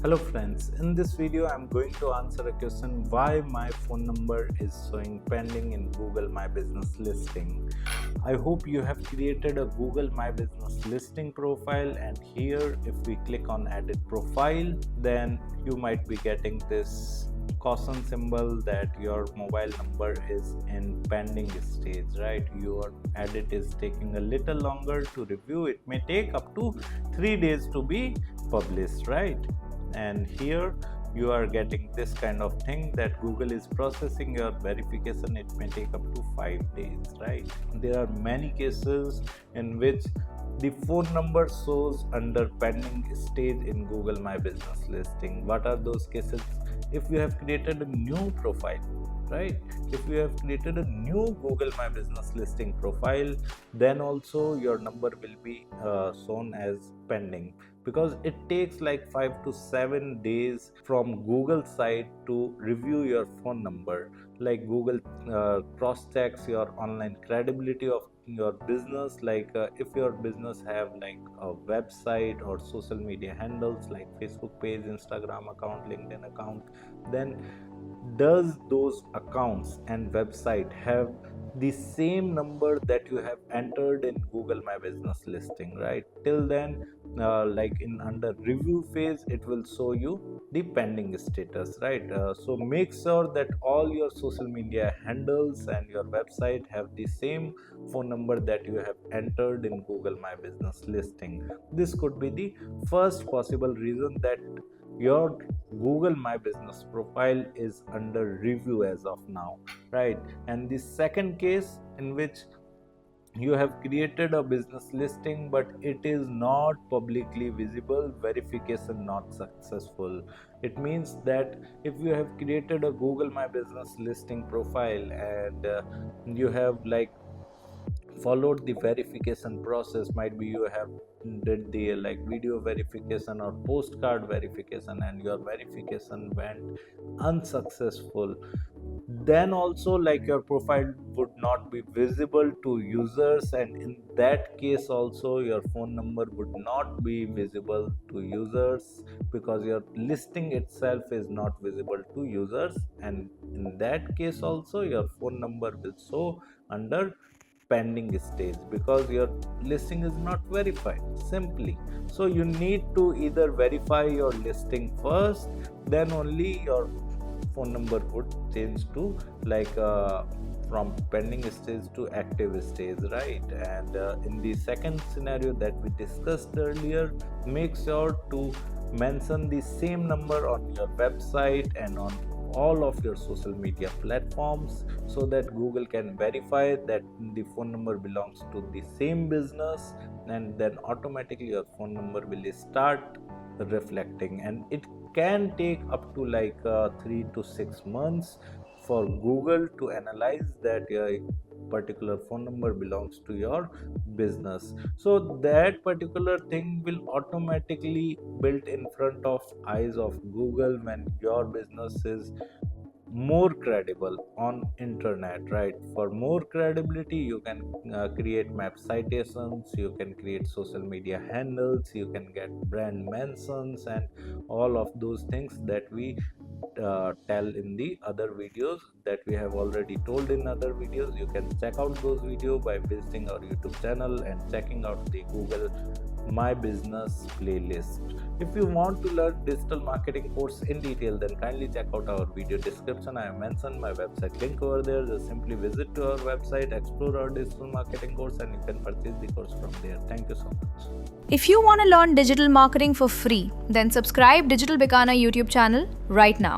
Hello friends, in this video I'm going to answer a question why my phone number is showing pending in Google My Business listing. I hope you have created a Google My Business listing profile, and here if we click on edit profile, then you might be getting this caution symbol that your mobile number is in pending stage, right? Your edit is taking a little longer to review. It may take up to 3 days to be published, right? And here you are getting this kind of thing that Google is processing your verification. It may take up to 5 days, right? There are many cases in which the phone number shows under pending stage in Google My Business listing. What are those cases? If you have created a new profile, right? If you have created a new Google My Business listing profile, then also your number will be shown as pending, because it takes like 5 to 7 days from Google side to review your phone number. Like Google cross checks your online credibility of your business. Like if your business have like a website or social media handles like Facebook page, Instagram account, LinkedIn account, then does those accounts and website have the same number that you have entered in Google My Business listing, right? Till then, like in under review phase, it will show you the pending status, right? So make sure that all your social media handles and your website have the same phone number that you have entered in Google My Business listing. This could be the first possible reason that your Google My Business profile is under review as of now, right? And the second case in which you have created a business listing but it is not publicly visible, verification not successful. It means that if you have created a Google My Business listing profile and you have like followed the verification process, might be you have did the like video verification or postcard verification and your verification went unsuccessful, then also like your profile would not be visible to users, and in that case also your phone number would not be visible to users because your listing itself is not visible to users, and in that case also your phone number will show under pending stage because your listing is not verified simply. So you need to either verify your listing first, then only your phone number would change to like from pending stage to active stage, right? And in the second scenario that we discussed earlier, make sure to mention the same number on your website and on all of your social media platforms so that Google can verify that the phone number belongs to the same business, and then automatically your phone number will start reflecting. And it can take up to like 3 to 6 months for Google to analyze that your particular phone number belongs to your business. So that particular thing will automatically built in front of eyes of Google when your business is more credible on internet, right? For more credibility you can create map citations, you can create social media handles, you can get brand mentions and all of those things that we tell in the other videos that we have already told in other videos. You can check out those videos by visiting our YouTube channel and checking out the Google My Business playlist. If you want to learn digital marketing course in detail, then kindly check out our video description. I have mentioned my website link over there. Just simply visit to our website, explore our digital marketing course, and you can purchase the course from there. Thank you so much. If you want to learn digital marketing for free, then subscribe Digital Bikana YouTube channel right now.